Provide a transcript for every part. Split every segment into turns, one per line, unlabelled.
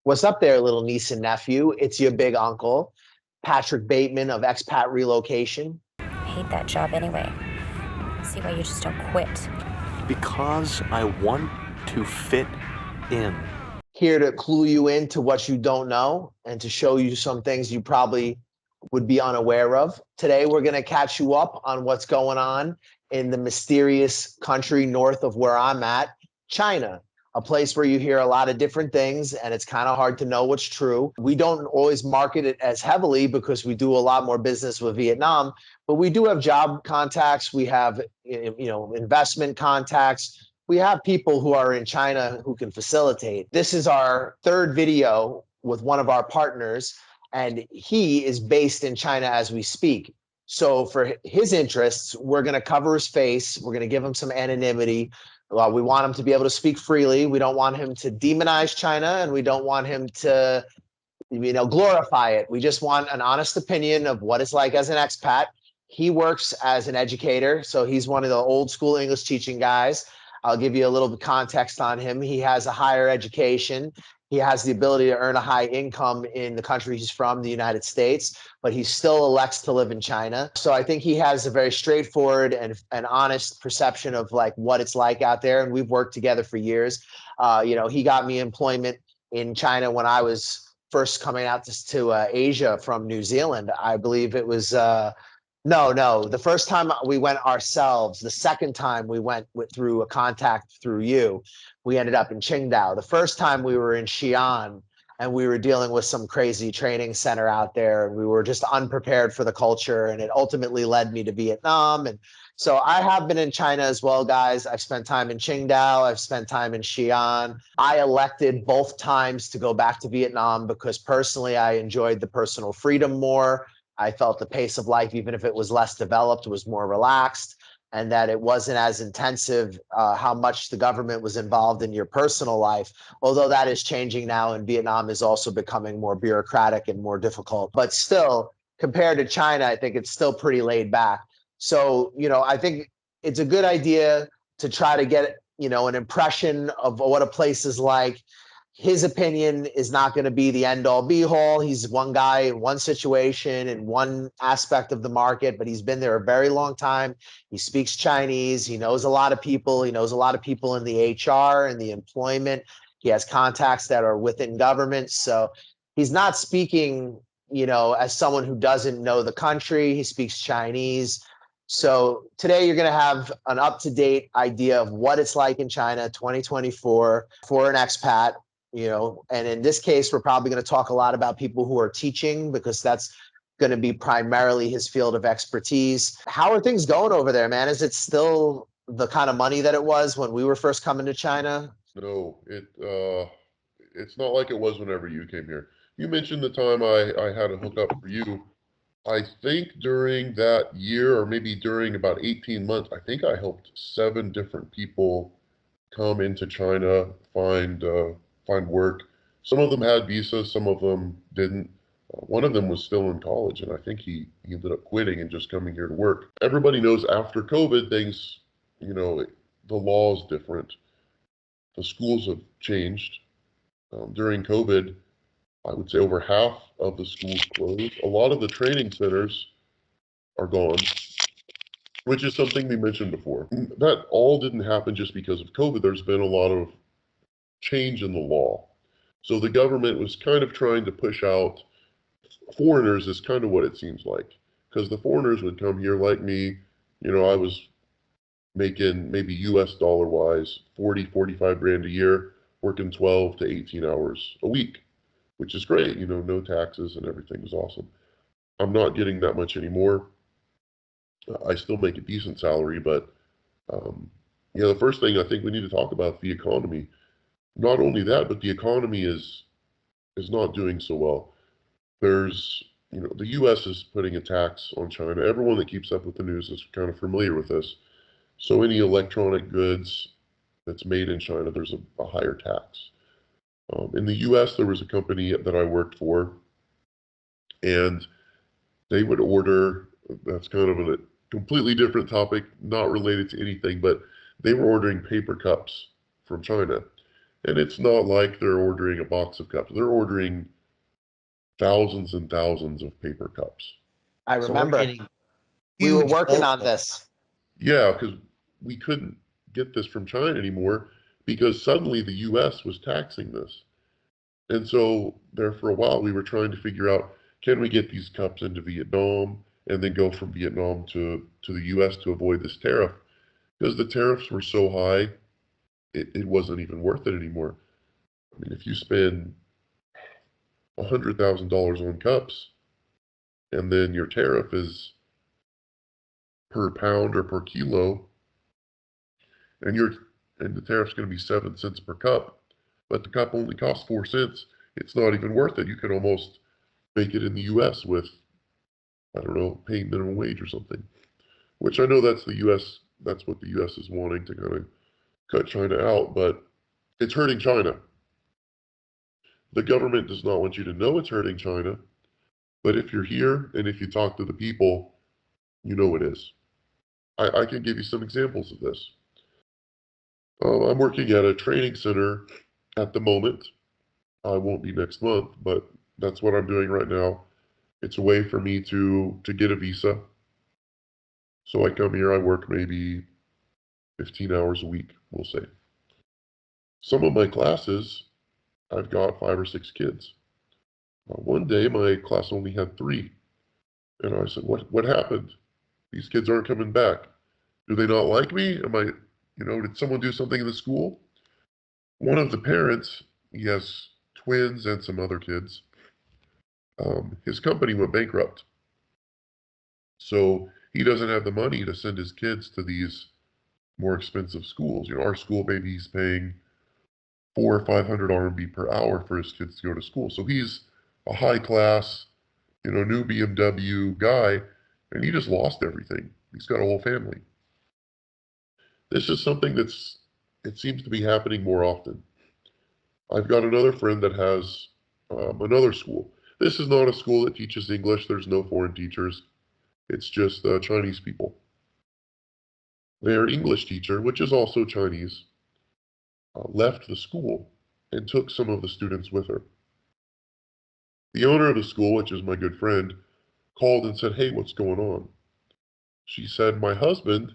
What's up there, little niece and nephew? It's your big uncle, Patrick Bateman of Expat Relocation.
I hate that job anyway. See why you just don't quit.
Because I want to fit in.
Here to clue you into what you don't know and to show you some things you probably would be unaware of. Today, we're going to catch you up on what's going on in the mysterious country north of where I'm at, China, a place where you hear a lot of different things and it's kind of hard to know what's true. We don't always market it as heavily because we do a lot more business with Vietnam, but we do have job contacts. We have, investment contacts. We have people who are in China who can facilitate. This is our third video with one of our partners, and he is based in China as we speak. So for his interests, we're going to cover his face. We're going to give him some anonymity. We want him to be able to speak freely. We don't want him to demonize China, and we don't want him to, glorify it. We just want an honest opinion of what it's like as an expat. He works as an educator, so he's one of the old school English teaching guys. I'll give you a little context on him. He has a higher education. He has the ability to earn a high income in the country he's from, the United States, but he still elects to live in China. So I think he has a very straightforward and honest perception of like what it's like out there. And we've worked together for years. He got me employment in China when I was first coming out to Asia from New Zealand. I believe it was no. The first time we went ourselves, the second time we went through a contact through you, we ended up in Qingdao. The first time we were in Xi'an, and we were dealing with some crazy training center out there, and we were just unprepared for the culture, and it ultimately led me to Vietnam. And so I have been in China as well, guys. I've spent time in Qingdao. I've spent time in Xi'an. I elected both times to go back to Vietnam because personally, I enjoyed the personal freedom more. I felt the pace of life, even if it was less developed, was more relaxed, and that it wasn't as intensive how much the government was involved in your personal life, although that is changing now, and Vietnam is also becoming more bureaucratic and more difficult. But still, compared to China, I think it's still pretty laid back. So, I think it's a good idea to try to get, an impression of what a place is like. His opinion is not going to be the end all be all. He's one guy in one situation in one aspect of the market, but he's been there a very long time. He speaks Chinese. He knows a lot of people. He knows a lot of people in the HR and the employment. He has contacts that are within government. So he's not speaking, as someone who doesn't know the country. He speaks Chinese. So today you're going to have an up-to-date idea of what it's like in China 2024 for an expat. And in this case, we're probably going to talk a lot about people who are teaching because that's going to be primarily his field of expertise. How are things going over there, man? Is it still the kind of money that it was when we were first coming to China?
No, it's not like it was whenever you came here. You mentioned the time I had a hookup for you. I think during that year, or maybe during about 18 months, I think I helped 7 different people come into China, find work. Some of them had visas, some of them didn't. One of them was still in college, and I think he ended up quitting and just coming here to work. Everybody knows after COVID, things, the law is different. The schools have changed. During COVID, I would say over half of the schools closed. A lot of the training centers are gone, which is something we mentioned before. That all didn't happen just because of COVID. There's been a lot of change in the law. So the government was kind of trying to push out foreigners, is kind of what it seems like. Because the foreigners would come here like me. I was making maybe US dollar wise 40, 45 grand a year, working 12 to 18 hours a week, which is great. No taxes and everything is awesome. I'm not getting that much anymore. I still make a decent salary, but the first thing I think we need to talk about is the economy. Not only that, but the economy is not doing so well. There's, the U.S. is putting a tax on China. Everyone that keeps up with the news is kind of familiar with this. So any electronic goods that's made in China, there's a higher tax. In the U.S., there was a company that I worked for, and they would order, that's kind of a completely different topic, not related to anything, but they were ordering paper cups from China. And it's not like they're ordering a box of cups. They're ordering thousands and thousands of paper cups.
I
So we're
remember
getting
we were
huge
working on
bulk.
this.
Yeah, because we couldn't get this from China anymore because suddenly the US was taxing this. And so there for a while we were trying to figure out, can we get these cups into Vietnam and then go from Vietnam to the US to avoid this tariff? Because the tariffs were so high, it wasn't even worth it anymore. I mean, if you spend $100,000 on cups and then your tariff is per pound or per kilo, and you're and the tariff's going to be 7 cents per cup, but the cup only costs 4 cents. It's not even worth it. You can almost make it in the U.S. with, I don't know, paying minimum wage or something. Which I know that's the U.S. That's what the U.S. is wanting to kind of cut China out, but it's hurting China. The government does not want you to know it's hurting China, but if you're here and if you talk to the people, you know it is. I can give you some examples of this. I'm working at a training center at the moment. I won't be next month, but that's what I'm doing right now. It's a way for me to get a visa. So I come here, I work maybe 15 hours a week, we'll say. Some of my classes, I've got 5 or 6 kids. One day, my class only had 3. And I said, what happened? These kids aren't coming back. Do they not like me? Did someone do something in the school? One of the parents, he has twins and some other kids. His company went bankrupt. So he doesn't have the money to send his kids to these more expensive schools. Our school, maybe he's paying 400 or 500 RMB per hour for his kids to go to school. So he's a high class, new BMW guy, and he just lost everything. He's got a whole family. This is something it seems to be happening more often. I've got another friend that has another school. This is not a school that teaches English. There's no foreign teachers. It's just Chinese people. Their English teacher, which is also Chinese, left the school and took some of the students with her. The owner of the school, which is my good friend, called and said, "Hey, what's going on?" She said, "My husband,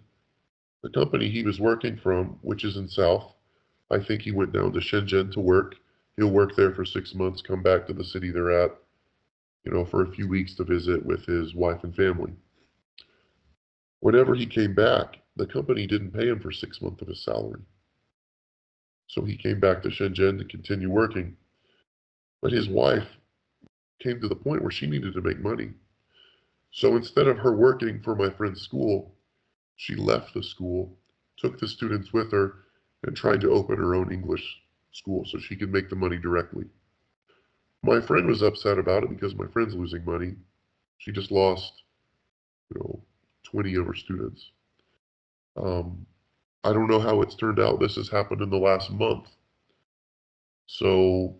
the company he was working from, which is in South, I think he went down to Shenzhen to work. He'll work there for 6 months, come back to the city they're at, for a few weeks to visit with his wife and family. Whenever he came back, the company didn't pay him for 6 months of his salary. So he came back to Shenzhen to continue working. But his wife came to the point where she needed to make money. So instead of her working for my friend's school, she left the school, took the students with her, and tried to open her own English school so she could make the money directly. My friend was upset about it because my friend's losing money. She just lost, 20 of her students. I don't know how it's turned out. This has happened in the last month. So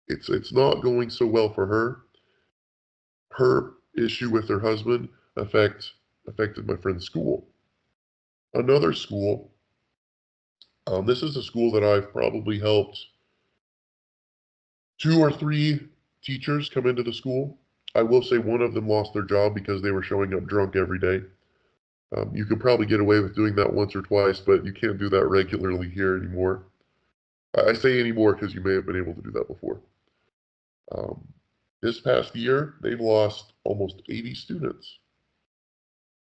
it's not going so well for her. Her issue with her husband affected my friend's school. Another school, this is a school that I've probably helped 2 or 3 teachers come into the school. I will say one of them lost their job because they were showing up drunk every day. You could probably get away with doing that once or twice, but you can't do that regularly here anymore. I say anymore because you may have been able to do that before. Um, this past year, they've lost almost 80 students,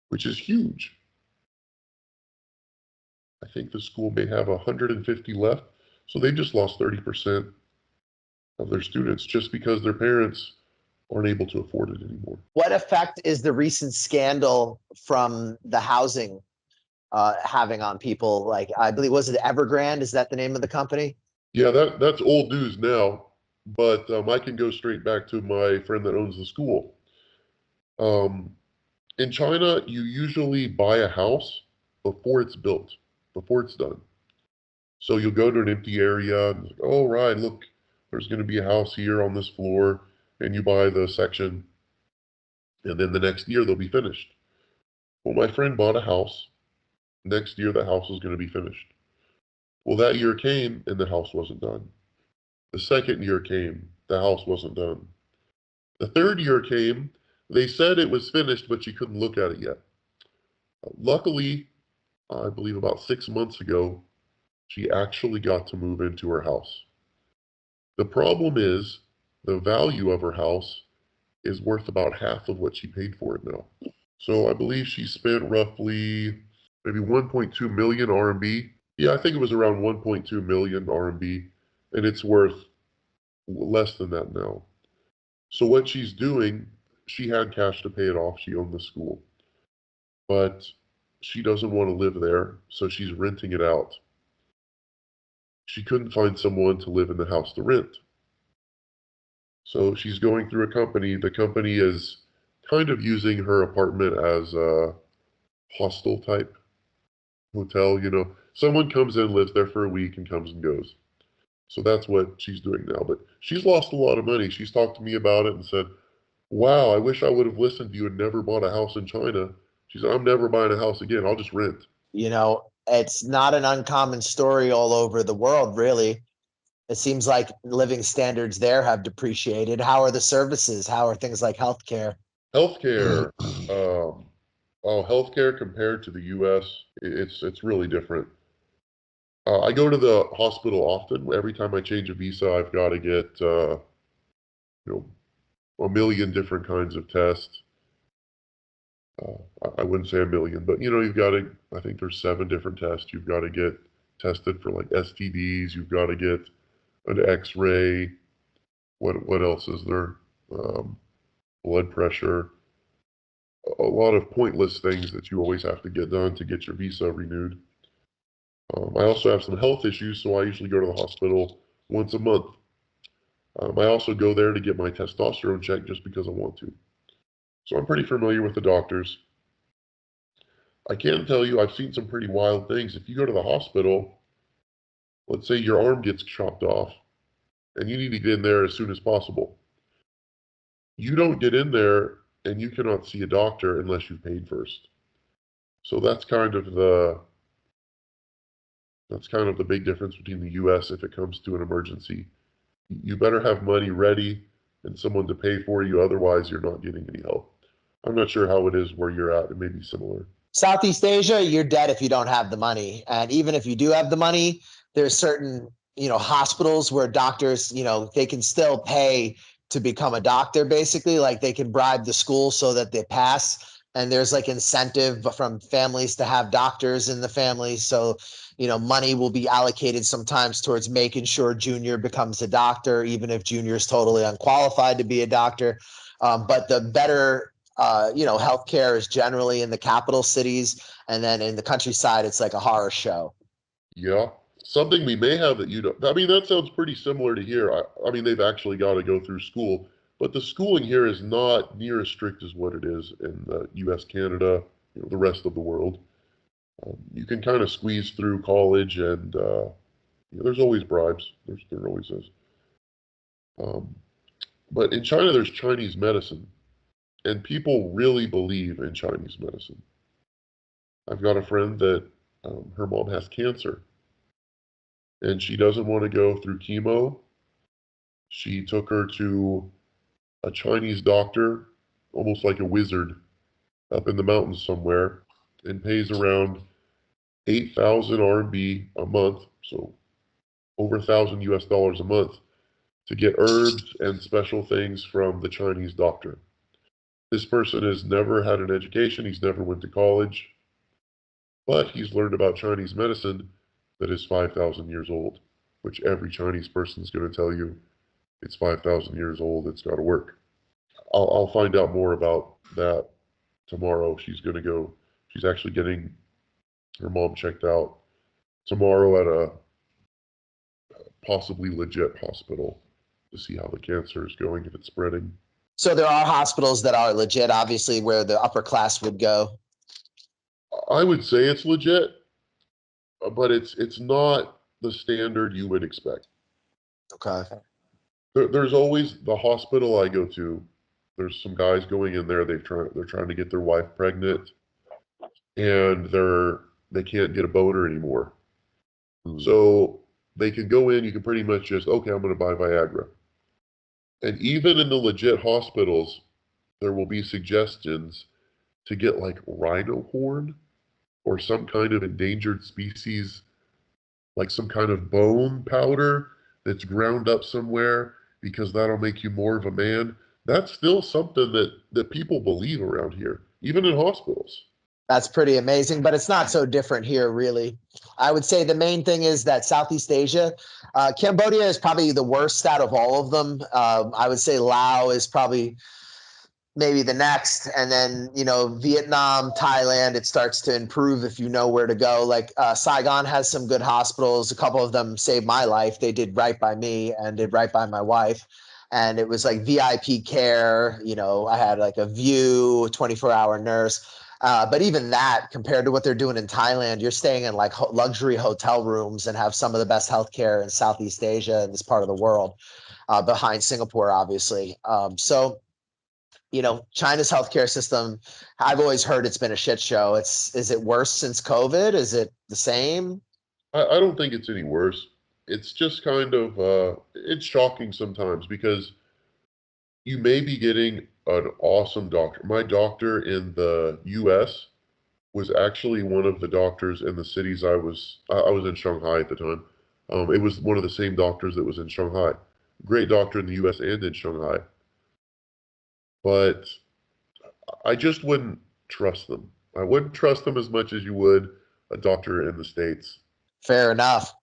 which is huge. I think the school may have 150 left, so they just lost 30% of their students just because their parents aren't able to afford it anymore.
What effect is the recent scandal from the housing having on people? Like, I believe, was it Evergrande? Is that the name of the company?
Yeah, that's old news now, but I can go straight back to my friend that owns the school. Um, in China, you usually buy a house before it's built, before it's done. So you'll go to an empty area and oh, right, look, there's going to be a house here on this floor, and you buy the section, and then the next year they'll be finished. Well, my friend bought a house. Next year, the house was going to be finished. Well, that year came and the house wasn't done. The second year came, the house wasn't done. The third year came, they said it was finished, but she couldn't look at it yet. Luckily, I believe about 6 months ago, she actually got to move into her house. The problem is the value of her house is worth about half of what she paid for it now. So I believe she spent roughly maybe 1.2 million RMB. Yeah, I think it was around 1.2 million RMB, and it's worth less than that now. So what she's doing, she had cash to pay it off. She owned the school, but she doesn't want to live there, so she's renting it out. She couldn't find someone to live in the house to rent. So she's going through a company. The company is kind of using her apartment as a hostel type hotel. Someone comes in, lives there for a week, and comes and goes. So that's what she's doing now. But she's lost a lot of money. She's talked to me about it and said, wow, I wish I would have listened to you and never bought a house in China. She said, I'm never buying a house again. I'll just rent.
It's not an uncommon story all over the world, really. It seems like living standards there have depreciated. How are the services? How are things like healthcare?
Healthcare. Healthcare compared to the U.S., it's really different. I go to the hospital often. Every time I change a visa, I've got to get you know, a million different kinds of tests. I wouldn't say a million, but you've got to. I think there's 7 different tests. You've got to get tested for like STDs. You've got to get an X-ray. What else is there? Blood pressure. A lot of pointless things that you always have to get done to get your visa renewed. I also have some health issues, so I usually go to the hospital once a month. I also go there to get my testosterone checked just because I want to. So I'm pretty familiar with the doctors. I can tell you I've seen some pretty wild things. If you go to the hospital, let's say your arm gets chopped off and you need to get in there as soon as possible. You don't get in there and you cannot see a doctor unless you've paid first. So that's kind of the big difference between the US if it comes to an emergency. You better have money ready and someone to pay for you, otherwise you're not getting any help. I'm not sure how it is where you're at. It may be similar.
Southeast Asia, you're dead if you don't have the money. And even if you do have the money, there's certain, hospitals where doctors, they can still pay to become a doctor, basically. Like they can bribe the school so that they pass. And there's like incentive from families to have doctors in the family. So, money will be allocated sometimes towards making sure junior becomes a doctor, even if junior is totally unqualified to be a doctor. But the better healthcare is generally in the capital cities, and then in the countryside, it's like a horror show.
Yeah. Something we may have that you don't. I mean, that sounds pretty similar to here. I mean, they've actually got to go through school, but the schooling here is not near as strict as what it is in the U.S., Canada, the rest of the world. You can kind of squeeze through college, and there's always bribes. There always is. Um, but in China, there's Chinese medicine, and people really believe in Chinese medicine. I've got a friend that her mom has cancer, and she doesn't want to go through chemo. She took her to a Chinese doctor, almost like a wizard, up in the mountains somewhere, and pays around 8,000 RMB a month, so over 1,000 US dollars a month, to get herbs and special things from the Chinese doctor. This person has never had an education, he's never went to college, but he's learned about Chinese medicine that is 5,000 years old, which every Chinese person is going to tell you it's 5,000 years old, it's got to work. I'll find out more about that tomorrow. She's actually getting her mom checked out tomorrow at a possibly legit hospital to see how the cancer is going, if it's spreading.
So there are hospitals that are legit, obviously, where the upper class would go.
I would say it's legit, but it's not the standard you would expect.
Okay.
There's always the hospital I go to. There's some guys going in there. They're trying to get their wife pregnant, and they can't get a boner anymore. So they can go in, you can pretty much just, okay, I'm going to buy Viagra. And even in the legit hospitals, there will be suggestions to get like rhino horn or some kind of endangered species, like some kind of bone powder that's ground up somewhere because that'll make you more of a man. That's still something that people believe around here, even in hospitals.
That's pretty amazing, but it's not so different here, really. I would say the main thing is that Southeast Asia, Cambodia is probably the worst out of all of them. I would say Laos is probably maybe the next, and then Vietnam, Thailand, it starts to improve if you know where to go. Like Saigon has some good hospitals. A couple of them saved my life. They did right by me and did right by my wife, and it was like VIP care. I had like a view, 24-hour nurse. But even that, compared to what they're doing in Thailand, you're staying in like luxury hotel rooms and have some of the best healthcare in Southeast Asia and this part of the world, behind Singapore, obviously. China's healthcare system, I've always heard it's been a shit show. Is it worse since COVID? Is it the same?
I don't think it's any worse. It's just kind of it's shocking sometimes because you may be getting an awesome doctor. My doctor in the US was actually one of the doctors in the cities I was in Shanghai at the time. It was one of the same doctors that was in Shanghai. Great doctor in the US and in Shanghai. But I just wouldn't trust them. I wouldn't trust them as much as you would a doctor in the States.
Fair enough.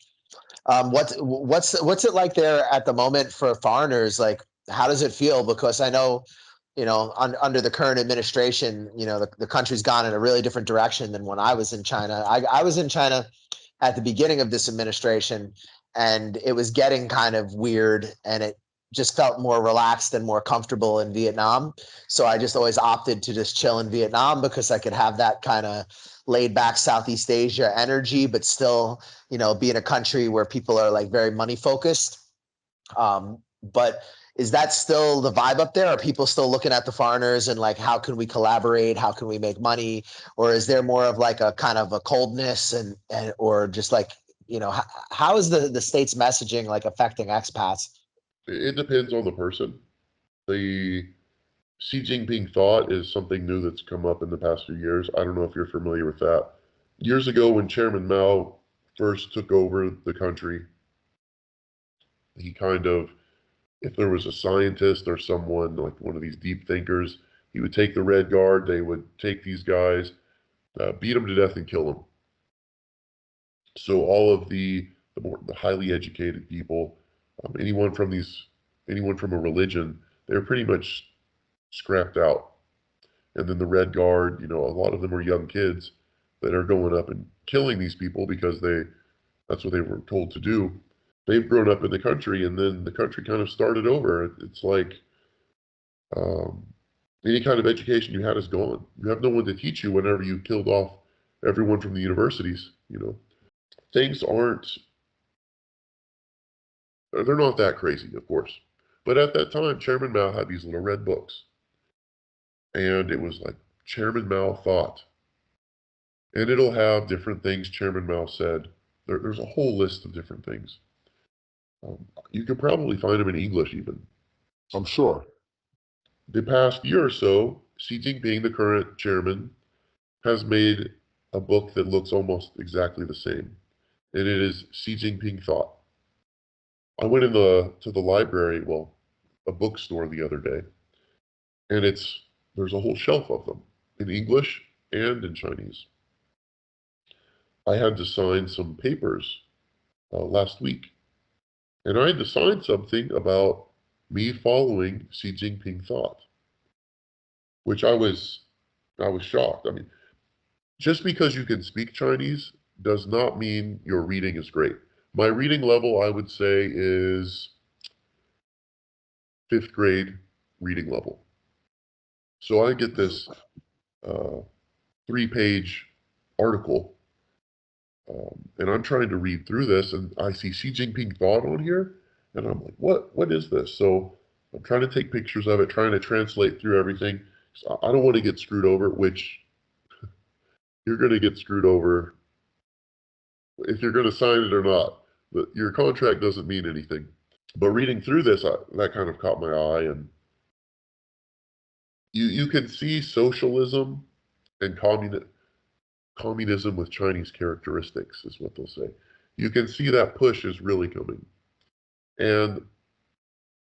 What's it like there at the moment for foreigners? Like, how does it feel? Because I know, under the current administration, the country's gone in a really different direction than when I was in China. I was in China at the beginning of this administration, and it was getting kind of weird, and it just felt more relaxed and more comfortable in Vietnam. So I just always opted to just chill in Vietnam because I could have that kind of laid back Southeast Asia energy, but still, be in a country where people are like very money focused. But is that still the vibe up there? Are people still looking at the foreigners and like, how can we collaborate? How can we make money? Or is there more of like a kind of a coldness and or just like, how is the state's messaging like affecting expats?
It depends on the person. The Xi Jinping thought is something new that's come up in the past few years. I don't know if you're familiar with that. Years ago, when Chairman Mao first took over the country, he kind of, if there was a scientist or someone like one of these deep thinkers, he would take the Red Guard, they would take these guys, beat them to death and kill them. So all of the highly educated people, anyone from a religion, they're pretty much scrapped out. And then the Red Guard, a lot of them are young kids that are going up and killing these people because that's what they were told to do. They've grown up in the country, and then the country kind of started over. It's like um, any kind of education you had is gone. You have no one to teach you whenever you killed off everyone from the universities. Things they're not that crazy, of course. But at that time, Chairman Mao had these little red books, and it was like Chairman Mao thought, and it'll have different things Chairman Mao said. There's a whole list of different things. You could probably find them in English even. I'm sure. The past year or so, Xi Jinping, the current chairman, has made a book that looks almost exactly the same, and it is Xi Jinping Thought. I went to the library, well, a bookstore the other day, and there's a whole shelf of them in English and in Chinese. I had to sign some papers last week, and I had to sign something about me following Xi Jinping Thought, which I was shocked. I mean, just because you can speak Chinese does not mean your reading is great. My reading level, I would say, is fifth grade reading level. So I get this 3-page article, and I'm trying to read through this, and I see Xi Jinping Thought on here, and I'm like, what is this? So I'm trying to take pictures of it, trying to translate through everything. So I don't want to get screwed over, which you're going to get screwed over if you're going to sign it or not. Your contract doesn't mean anything. But reading through this, that kind of caught my eye, and you can see socialism and communism with Chinese characteristics, is what they'll say. You can see that push is really coming, and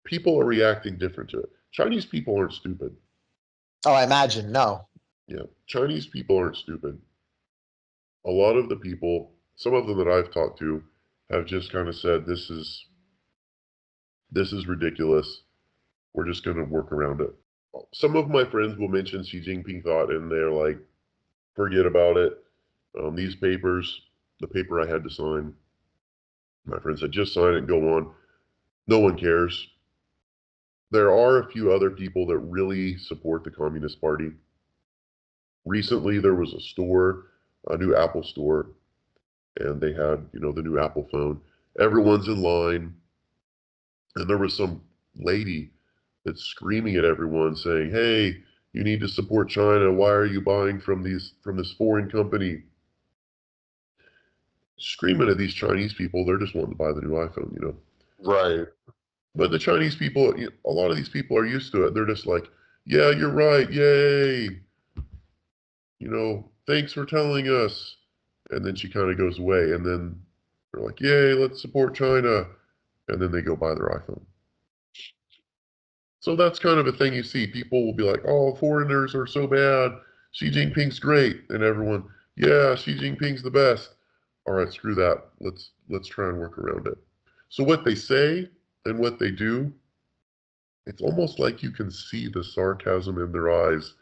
people are reacting different to it. Chinese people aren't stupid.
Oh, I imagine. No.
Yeah, Chinese people aren't stupid. A lot of the people, some of them that I've talked to, have just kind of said, this is ridiculous. We're just going to work around it. Some of my friends will mention Xi Jinping thought, and they're like, forget about it. These papers, the paper I had to sign, my friend said, just sign it and go on. No one cares. There are a few other people that really support the Communist Party. Recently, there was a store, a new Apple store, and they had, the new Apple phone. Everyone's in line, and there was some lady that's screaming at everyone saying, hey, you need to support China. Why are you buying from this foreign company? Screaming at these Chinese people. They're just wanting to buy the new iPhone.
Right.
But the Chinese people, a lot of these people are used to it. They're just like, yeah, you're right. Yay. Thanks for telling us. And then she kind of goes away. And then they're like, yay, let's support China. And then they go buy their iPhone. So that's kind of a thing you see. People will be like, oh, foreigners are so bad. Xi Jinping's great. And everyone, yeah, Xi Jinping's the best. All right, screw that. Let's try and work around it. So what they say and what they do, it's almost like you can see the sarcasm in their eyes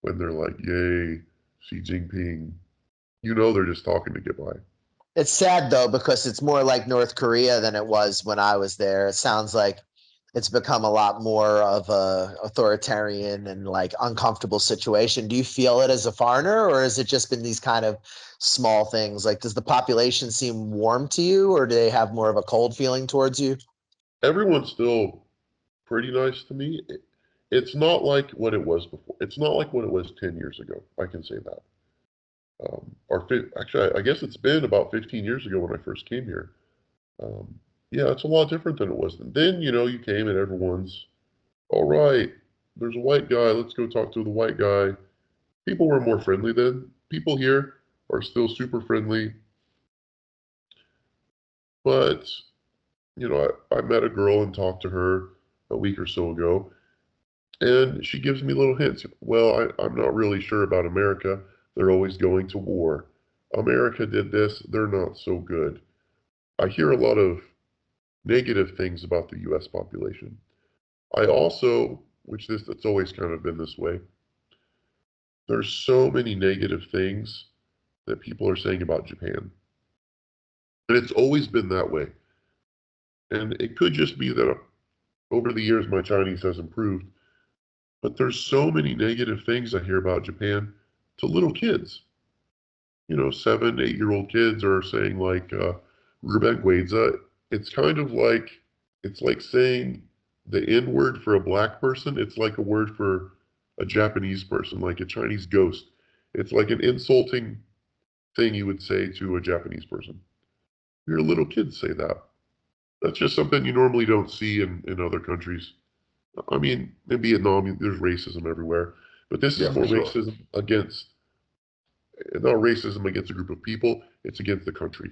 when they're like, yay, Xi Jinping. They're just talking to get by.
It's sad though, because it's more like North Korea than it was when I was there. It sounds like it's become a lot more of a authoritarian and like uncomfortable situation. Do you feel it as a foreigner, or has it just been these kind of small things? Like, does the population seem warm to you, or do they have more of a cold feeling towards you?
Everyone's still pretty nice to me. It's not like what it was before. It's not like what it was 10 years ago. I can say that. Actually, I guess it's been about 15 years ago when I first came here. Yeah, it's a lot different than it was then. Then, you came and everyone's, all right, there's a white guy. Let's go talk to the white guy. People were more friendly then. People here are still super friendly. But, I met a girl and talked to her a week or so ago. And she gives me little hints. Well, I'm not really sure about America. They're always going to war. America did this. They're not so good. I hear a lot of negative things about the U.S. population. I also, it's always kind of been this way, there's so many negative things that people are saying about Japan. And it's always been that way. And it could just be that over the years my Chinese has improved. But there's so many negative things I hear about Japan to little kids. 7, 8-year-old kids are saying like, Ruben. It's kind of like, it's like saying the N word for a black person. It's like a word for a Japanese person, like a Chinese ghost. It's like an insulting thing you would say to a Japanese person. Your little kids say that. That's just something you normally don't see in other countries. I mean, in Vietnam, there's racism everywhere. But this is more racism against, not racism against a group of people, it's against the country.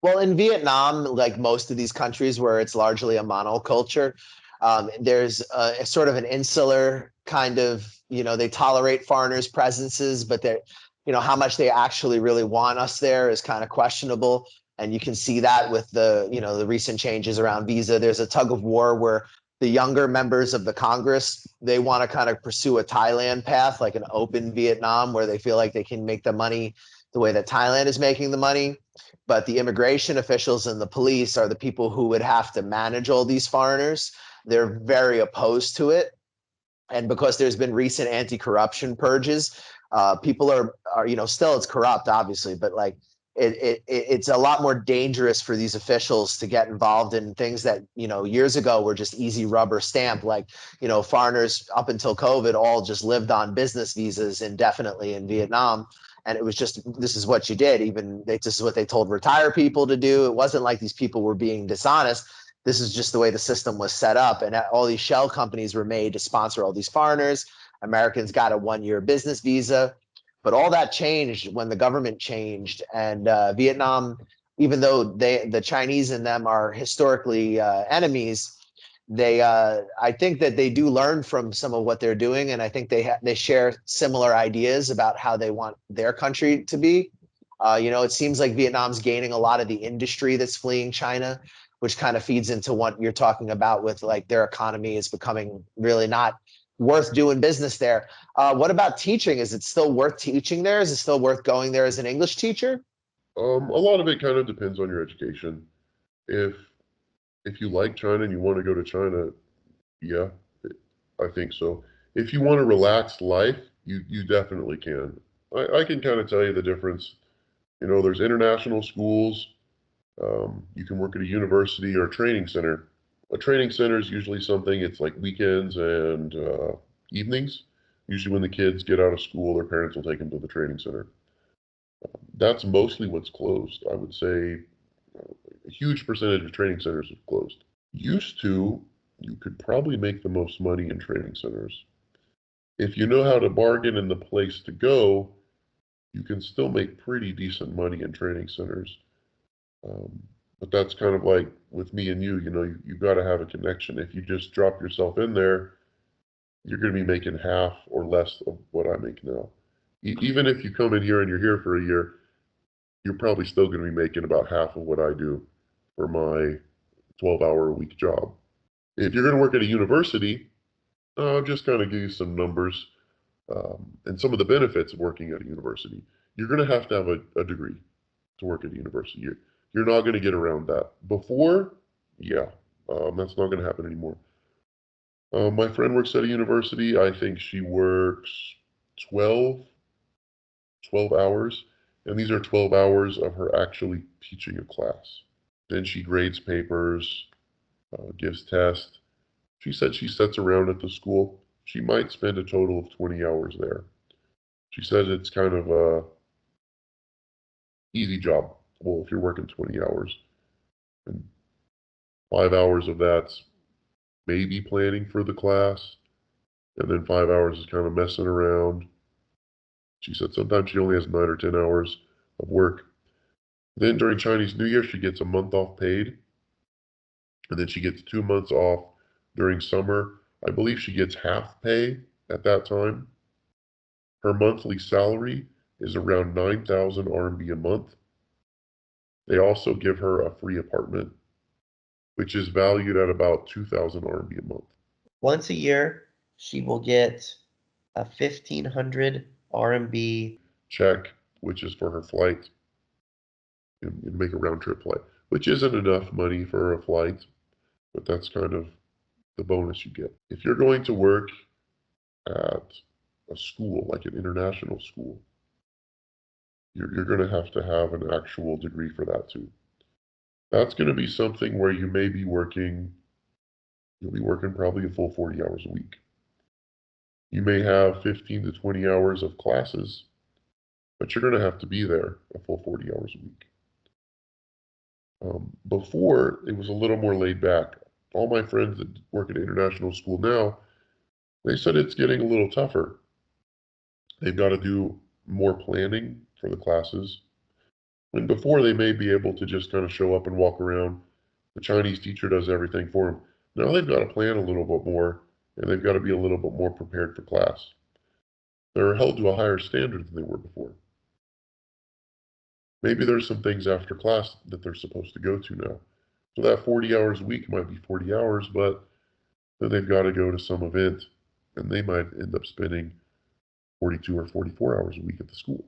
Well, in Vietnam, like most of these countries where it's largely a monoculture, there's a sort of an insular kind of, they tolerate foreigners' presences, but they're, how much they actually really want us there is kind of questionable. And you can see that with the recent changes around visa. There's a tug of war where the younger members of the Congress, they want to kind of pursue a Thailand path, like an open Vietnam, where they feel like they can make the money the way that Thailand is making the money. But the immigration officials and the police are the people who would have to manage all these foreigners. They're very opposed to it. And because there's been recent anti-corruption purges, people are still it's corrupt, obviously, but like it's a lot more dangerous for these officials to get involved in things that, years ago were just easy rubber stamp. Like, foreigners up until COVID all just lived on business visas indefinitely in Vietnam. and it was just, this is what you did. Even this is what they told retired people to do. It wasn't like these people were being dishonest. This is just the way the system was set up, and all these shell companies were made to sponsor all these foreigners. Americans got a 1-year business visa, but all that changed when the government changed, and Vietnam, even though the Chinese and them are historically enemies, I think that they do learn from some of what they're doing, and I think they share similar ideas about how they want their country to be. It seems like Vietnam's gaining a lot of the industry that's fleeing China, which kind of feeds into what you're talking about with like their economy is becoming really not worth doing business there. What about teaching? Is it still worth teaching there? Is it still worth going there as an English teacher?
A lot of it kind of depends on your education. If you like China and you want to go to China, yeah, I think so. If you want a relaxed life, you definitely can. I can kind of tell you the difference. There's international schools. You can work at a university or a training center. A training center is usually something, it's like weekends and evenings. Usually when the kids get out of school, their parents will take them to the training center. That's mostly what's closed. I would say a huge percentage of training centers have closed. Used to, you could probably make the most money in training centers. If you know how to bargain in the place to go, you can still make pretty decent money in training centers. But that's kind of like with me and you got to have a connection. If you just drop yourself in there, you're going to be making half or less of what I make now. Even if you come in here and you're here for a year, you're probably still going to be making about half of what I do for my 12-hour-a-week job. If you're going to work at a university, I'll just kind of give you some numbers and some of the benefits of working at a university. You're going to have a degree to work at a university. You're not going to get around that. Before, yeah, that's not going to happen anymore. My friend works at a university. I think she works 12 hours, and these are 12 hours of her actually teaching a class. Then she grades papers, gives tests. She said she sits around at the school. She might spend a total of 20 hours there. She says it's kind of a easy job. Well, if you're working 20 hours, and 5 hours of that's maybe planning for the class, and then 5 hours is kind of messing around. She said sometimes she only has 9 or 10 hours of work. Then during Chinese New Year, she gets a month off paid, and then she gets 2 months off during summer. I believe she gets half pay at that time. Her monthly salary is around 9,000 RMB a month. They also give her a free apartment, which is valued at about 2,000 RMB a month.
Once a year, she will get a 1,500 RMB
check, which is for her flight, and make a round trip flight, which isn't enough money for a flight, but that's kind of the bonus you get. If you're going to work at a school, like an international school, you're going to have an actual degree for that too. That's going to be something where you'll be working probably a full 40 hours a week. You may have 15 to 20 hours of classes, but you're going to have to be there a full 40 hours a week. Before, it was a little more laid back. All my friends that work at international school now, they said it's getting a little tougher. They've got to do more planning for the classes. And before, they may be able to just kind of show up and walk around. The Chinese teacher does everything for them. Now they've got to plan a little bit more, and they've got to be a little bit more prepared for class. They're held to a higher standard than they were before. Maybe there's some things after class that they're supposed to go to now. So that 40 hours a week might be 40 hours, but then they've got to go to some event, and they might end up spending 42 or 44 hours a week at the school.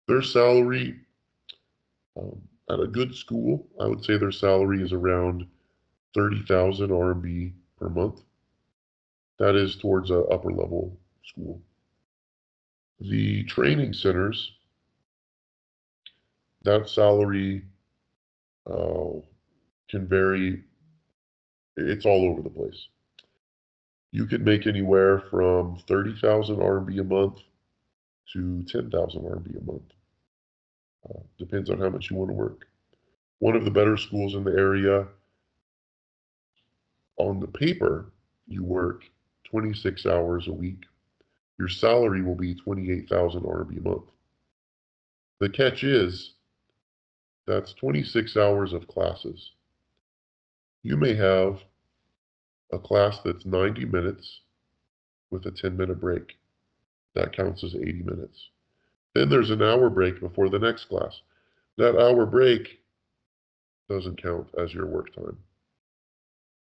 Their salary at a good school, I would say their salary is around 30,000 RMB per month. That is towards an upper level school. The training centers, that salary can vary. It's all over the place. You could make anywhere from 30,000 RMB a month to 10,000 RMB a month. Depends on how much you want to work. One of the better schools in the area, on the paper, you work 26 hours a week. Your salary will be 28,000 RMB a month. The catch is, that's 26 hours of classes. You may have a class that's 90 minutes with a 10-minute break. That counts as 80 minutes. Then there's an hour break before the next class. That hour break doesn't count as your work time.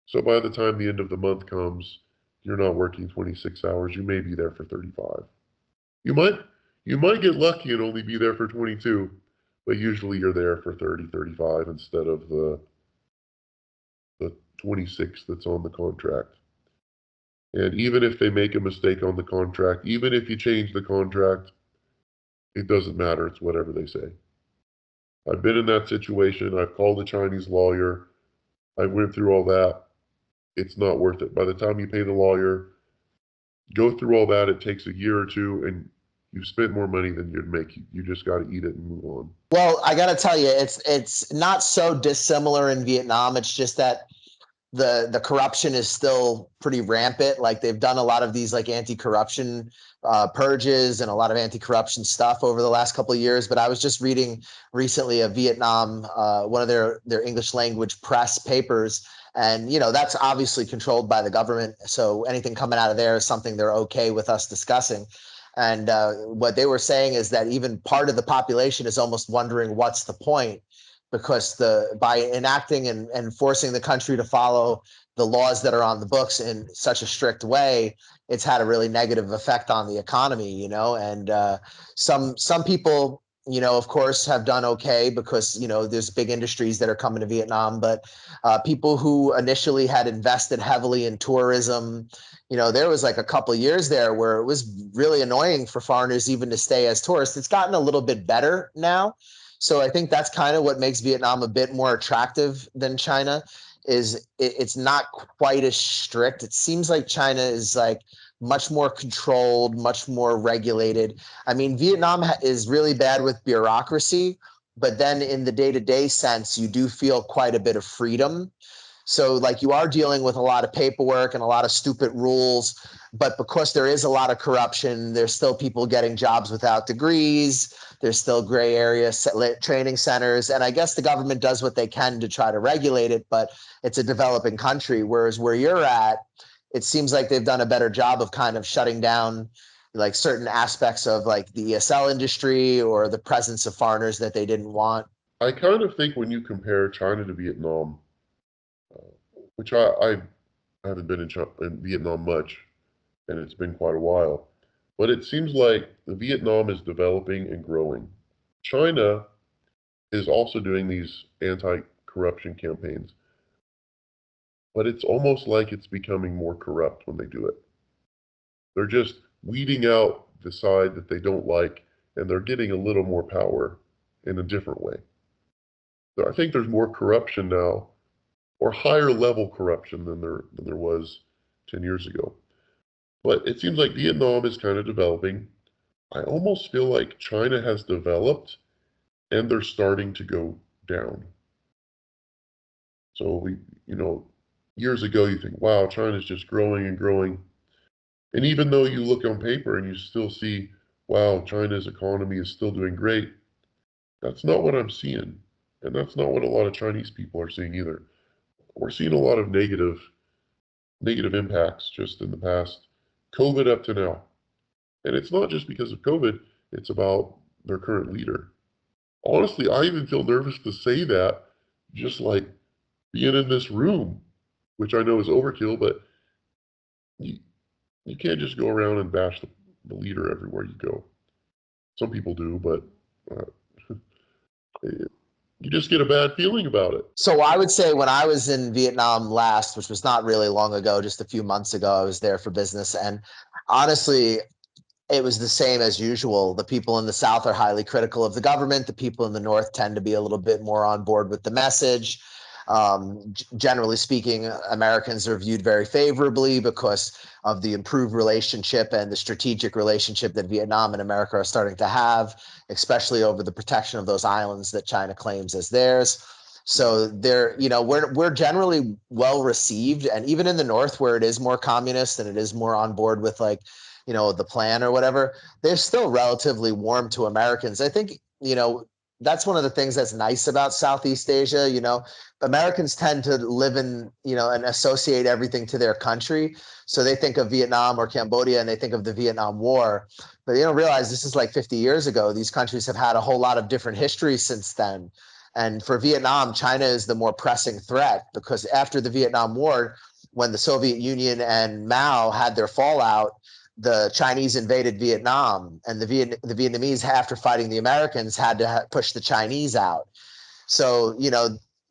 So by the time the end of the month comes, you're not working 26 hours. You may be there for 35. You might get lucky and only be there for 22, but usually you're there for 30, 35 instead of the 26 that's on the contract. And even if they make a mistake on the contract, even if you change the contract, it doesn't matter. It's whatever they say. I've been in that situation. I've called a Chinese lawyer. I went through all that. It's not worth it. By the time you pay the lawyer, go through all that, it takes a year or two, and you've spent more money than you'd make. You just got to eat it and move on.
Well, I got to tell you, it's not so dissimilar in Vietnam. It's just that the corruption is still pretty rampant. Like they've done a lot of these like anti-corruption purges and a lot of anti-corruption stuff over the last couple of years. But I was just reading recently a Vietnam, one of their English language press papers. And, you know, that's obviously controlled by the government. So anything coming out of there is something they're okay with us discussing. And what they were saying is that even part of the population is almost wondering what's the point, because by enacting and forcing the country to follow the laws that are on the books in such a strict way, it's had a really negative effect on the economy, you know. And some people, you know, of course, have done okay because, you know, there's big industries that are coming to Vietnam, but people who initially had invested heavily in tourism, you know, there was like a couple of years there where it was really annoying for foreigners even to stay as tourists. It's gotten a little bit better now. So I think that's kind of what makes Vietnam a bit more attractive than China. Is it's not quite as strict. It seems like China is like much more controlled, much more regulated. I mean, Vietnam is really bad with bureaucracy, but then in the day-to-day sense, you do feel quite a bit of freedom. So like you are dealing with a lot of paperwork and a lot of stupid rules, but because there is a lot of corruption, there's still people getting jobs without degrees. There's still gray area training centers. And I guess the government does what they can to try to regulate it, but it's a developing country. Whereas where you're at, it seems like they've done a better job of kind of shutting down like certain aspects of like the ESL industry or the presence of foreigners that they didn't want.
I kind of think when you compare China to Vietnam, which I haven't been in Vietnam much, and it's been quite a while, but it seems like Vietnam is developing and growing. China is also doing these anti-corruption campaigns, but it's almost like it's becoming more corrupt when they do it. They're just weeding out the side that they don't like, and they're getting a little more power in a different way. So I think there's more corruption now, or higher level corruption than there was 10 years ago. But it seems like Vietnam is kind of developing. I almost feel like China has developed and they're starting to go down. So years ago you think, wow, China's just growing and growing. And even though you look on paper and you still see, wow, China's economy is still doing great, that's not what I'm seeing. And that's not what a lot of Chinese people are seeing either. We're seeing a lot of negative impacts just in the past, COVID up to now. And it's not just because of COVID, it's about their current leader. Honestly, I even feel nervous to say that, just like being in this room, which I know is overkill, but you can't just go around and bash the leader everywhere you go. Some people do, but you just get a bad feeling about it.
So I would say when I was in Vietnam last, which was not really long ago, just a few months ago, I was there for business. And honestly, it was the same as usual. The people in the South are highly critical of the government. The people in the North tend to be a little bit more on board with the message. Generally speaking, Americans are viewed very favorably because of the improved relationship and the strategic relationship that Vietnam and America are starting to have, especially over the protection of those islands that China claims as theirs. So we're generally well received, and even in the North, where it is more communist and it is more on board with the plan or whatever, they're still relatively warm to Americans. I think that's one of the things that's nice about Southeast Asia. Americans tend to live in and associate everything to their country, so they think of Vietnam or Cambodia and they think of the Vietnam War, but they don't realize this is like 50 years ago. These countries have had a whole lot of different histories since then. And for Vietnam, China is the more pressing threat, because after the Vietnam War, when the Soviet Union and Mao had their fallout, the Chinese invaded Vietnam, and the Vietnamese, after fighting the Americans, had to push the Chinese out. So,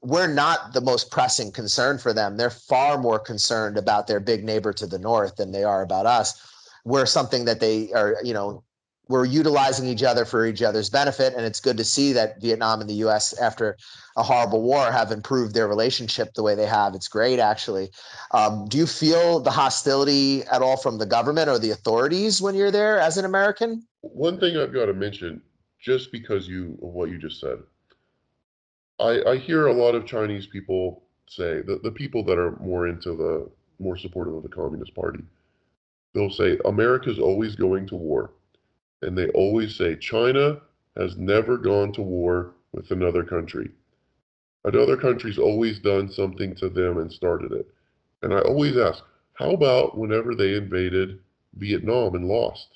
we're not the most pressing concern for them. They're far more concerned about their big neighbor to the north than they are about us. We're something that they are, we're utilizing each other for each other's benefit. And it's good to see that Vietnam and the US, after a horrible war, have improved their relationship the way they have. It's great, actually. Do you feel the hostility at all from the government or the authorities when you're there as an American?
One thing I've got to mention, just because of what you just said, I hear a lot of Chinese people say, the people that are more supportive of the Communist Party, they'll say America's always going to war. And they always say China has never gone to war with another country. Another country's always done something to them and started it. And I always ask, how about whenever they invaded Vietnam and lost?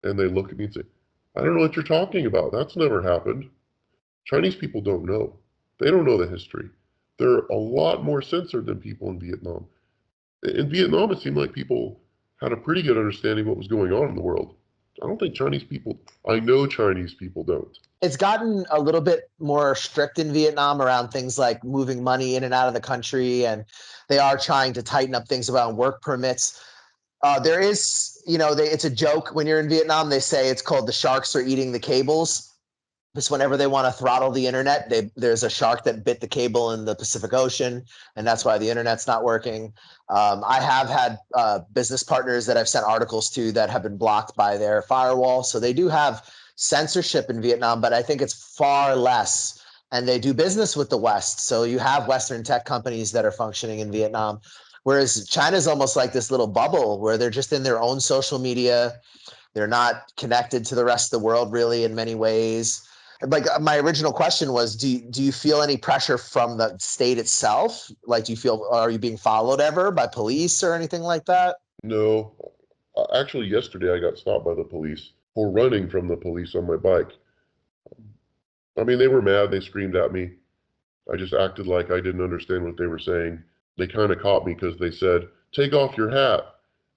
And they look at me and say, I don't know what you're talking about. That's never happened. Chinese people don't know. They don't know the history. They're a lot more censored than people in Vietnam. In Vietnam, it seemed like people had a pretty good understanding of what was going on in the world. I don't think I know Chinese people don't.
It's gotten a little bit more strict in Vietnam around things like moving money in and out of the country, and they are trying to tighten up things around work permits. There is, it's a joke when you're in Vietnam. They say it's called the sharks are eating the cables. Because whenever they want to throttle the internet, there's a shark that bit the cable in the Pacific Ocean, and that's why the internet's not working. I have had business partners that I've sent articles to that have been blocked by their firewall. So they do have censorship in Vietnam, but I think it's far less. And they do business with the West. So you have Western tech companies that are functioning in Vietnam, whereas China's almost like this little bubble where they're just in their own social media. They're not connected to the rest of the world really in many ways. Like my original question was, do you feel any pressure from the state itself? Like, are you being followed ever by police or anything like that?
No. Actually, yesterday I got stopped by the police for running from the police on my bike. I mean, they were mad. They screamed at me. I just acted like I didn't understand what they were saying. They kind of caught me because they said, take off your hat.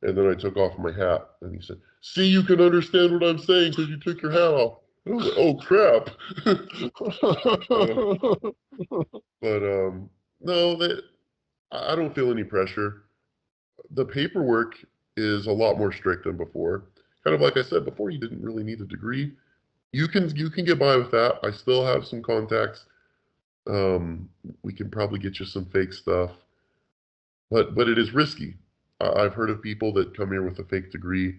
And then I took off my hat. And he said, see, you can understand what I'm saying because you took your hat off. I was like, oh, crap. But no, I don't feel any pressure. The paperwork is a lot more strict than before. Kind of like I said before, you didn't really need a degree. You can get by with that. I still have some contacts. We can probably get you some fake stuff. But it is risky. I've heard of people that come here with a fake degree.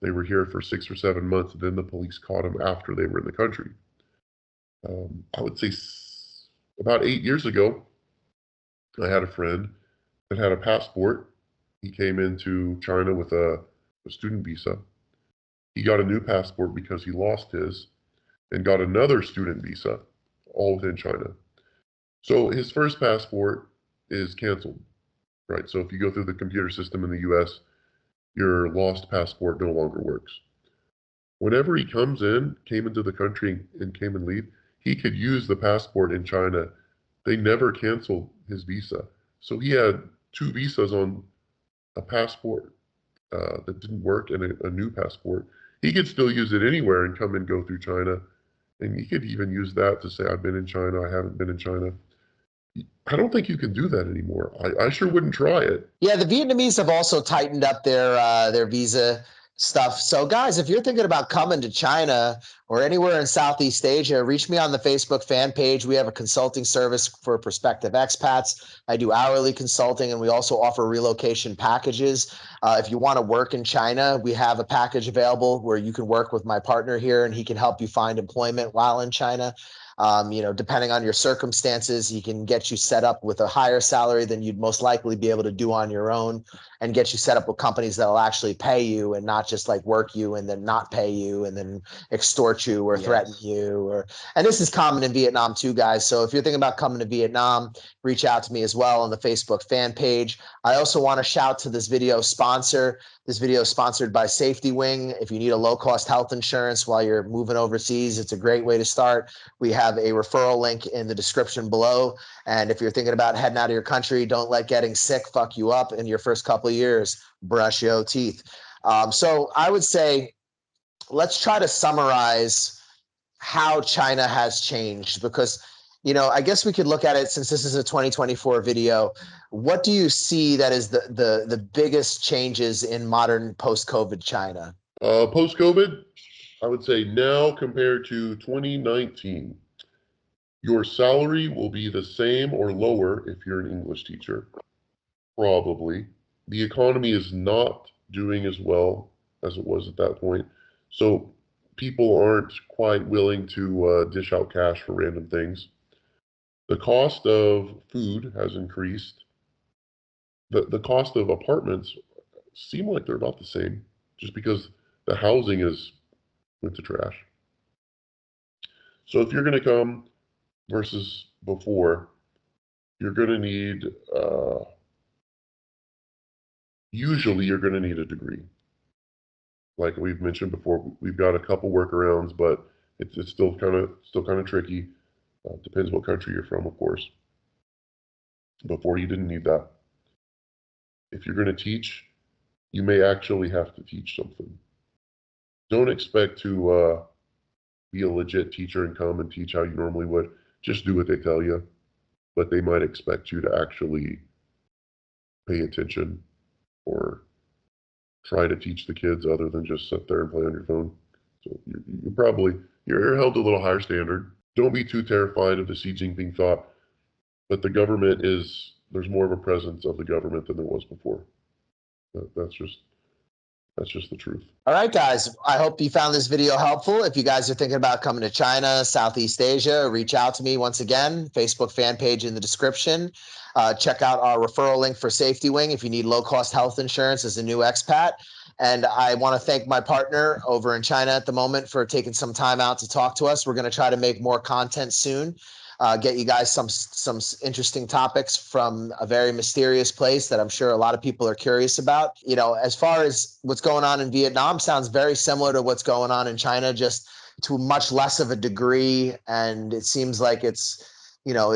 They were here for 6 or 7 months, and then the police caught them after they were in the country. I would say about 8 years ago, I had a friend that had a passport. He came into China with a student visa. He got a new passport because he lost his and got another student visa, all within China. So his first passport is canceled, right? So if you go through the computer system in the US, your lost passport no longer works. Whenever he came into the country and came and leave, he could use the passport in China. They never canceled his visa. So he had 2 visas on a passport that didn't work and a new passport. He could still use it anywhere and come and go through China. And he could even use that to say, I've been in China, I haven't been in China. I don't think you can do that anymore. I sure wouldn't try it.
Yeah, the Vietnamese have also tightened up their visa stuff. So guys, if you're thinking about coming to China or anywhere in Southeast Asia, reach me on the Facebook fan page. We have a consulting service for prospective expats. I do hourly consulting, and we also offer relocation packages. If you want to work in China, we have a package available where you can work with my partner here, and he can help you find employment while in China. Depending on your circumstances, he can get you set up with a higher salary than you'd most likely be able to do on your own, and get you set up with companies that will actually pay you and not just like work you and then not pay you and then extort you or threaten you. And this is common in Vietnam too, guys. So if you're thinking about coming to Vietnam, reach out to me as well on the Facebook fan page. I also want to shout to this video sponsor. This video is sponsored by Safety Wing. If you need a low-cost health insurance while you're moving overseas, it's a great way to start. We have a referral link in the description below. And if you're thinking about heading out of your country, don't let getting sick fuck you up in your first couple of years. Brush your teeth. So I would say, let's try to summarize how China has changed, because I guess we could look at it, since this is a 2024 video. What do you see that is the biggest changes in modern post-COVID China?
Post-COVID, I would say now compared to 2019, your salary will be the same or lower if you're an English teacher, probably. The economy is not doing as well as it was at that point. So people aren't quite willing to dish out cash for random things. The cost of food has increased. The cost of apartments seem like they're about the same, just because the housing is went to trash. So if you're going to come versus before, you're going to need, usually you're going to need a degree. Like we've mentioned before, we've got a couple workarounds, but it's still kind of tricky. Depends what country you're from, of course. Before, you didn't need that. If you're going to teach, you may actually have to teach something. Don't expect to be a legit teacher and come and teach how you normally would. Just do what they tell you, but they might expect you to actually pay attention or try to teach the kids other than just sit there and play on your phone. So you're held to a little higher standard. Don't be too terrified of the Xi Jinping thought, but there's more of a presence of the government than there was before. That's just the truth.
All right, guys. I hope you found this video helpful. If you guys are thinking about coming to China, Southeast Asia, reach out to me once again. Facebook fan page in the description. Check out our referral link for Safety Wing if you need low-cost health insurance as a new expat. And I want to thank my partner over in China at the moment for taking some time out to talk to us. We're going to try to make more content soon. Get you guys some interesting topics from a very mysterious place that I'm sure a lot of people are curious about. As far as what's going on in Vietnam, sounds very similar to what's going on in China, just to much less of a degree. And it seems like it's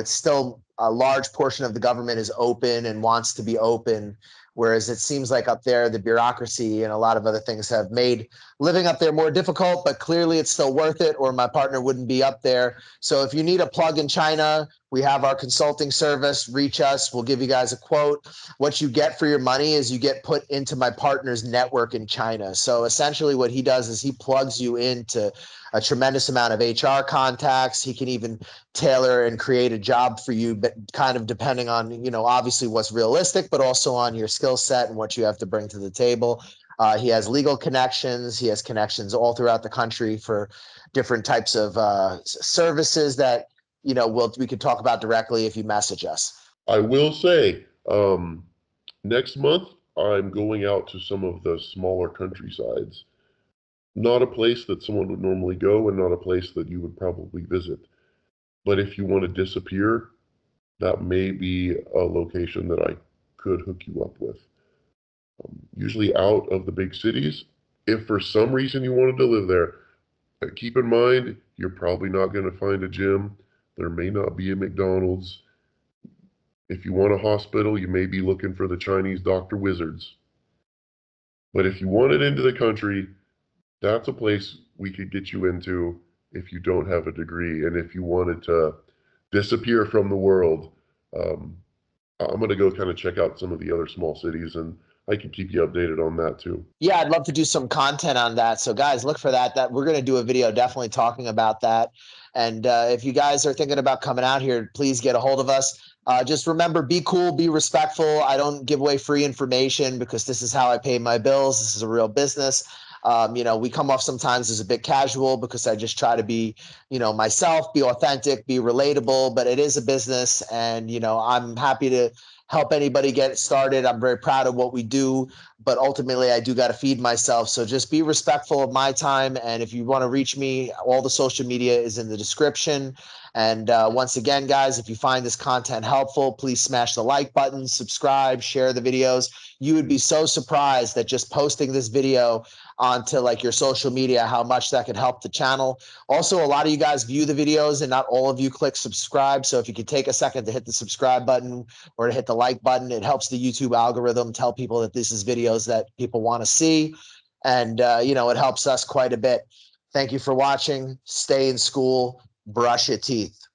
still a large portion of the government is open and wants to be open. Whereas it seems like up there, the bureaucracy and a lot of other things have made living up there more difficult, but clearly it's still worth it, or my partner wouldn't be up there. So if you need a plug in China, we have our consulting service. Reach us. We'll give you guys a quote. What you get for your money is you get put into my partner's network in China. So essentially what he does is he plugs you into a tremendous amount of HR contacts. He can even tailor and create a job for you, but kind of depending on, obviously what's realistic, but also on your skill set and what you have to bring to the table. He has legal connections. He has connections all throughout the country for different types of services that, we could talk about directly if you message us.
I will say, next month, I'm going out to some of the smaller countrysides. Not a place that someone would normally go and not a place that you would probably visit. But if you want to disappear, that may be a location that I could hook you up with. Usually out of the big cities. If for some reason you wanted to live there, keep in mind, you're probably not going to find a gym. There may not be a McDonald's. If you want a hospital, you may be looking for the Chinese Dr. Wizards. But if you wanted into the country, that's a place we could get you into if you don't have a degree. And if you wanted to disappear from the world, I'm going to go kind of check out some of the other small cities, and I can keep you updated on that too.
Yeah, I'd love to do some content on that. So guys, look for that. That we're going to do a video definitely talking about that. And if you guys are thinking about coming out here, please get a hold of us. Just remember, be cool, be respectful. I don't give away free information because this is how I pay my bills. This is a real business. We come off sometimes as a bit casual because I just try to be, myself, be authentic, be relatable, but it is a business. And, I'm happy to help anybody get started. I'm very proud of what we do, but ultimately I do got to feed myself. So just be respectful of my time. And if you want to reach me, all the social media is in the description. And once again, guys, if you find this content helpful, please smash the like button, subscribe, share the videos. You would be so surprised that just posting this video onto like your social media, how much that could help the channel. Also, a lot of you guys view the videos and not all of you click subscribe. So if you could take a second to hit the subscribe button or to hit the like button, it helps the YouTube algorithm tell people that this is videos that people want to see. And, it helps us quite a bit. Thank you for watching. Stay in school, brush your teeth.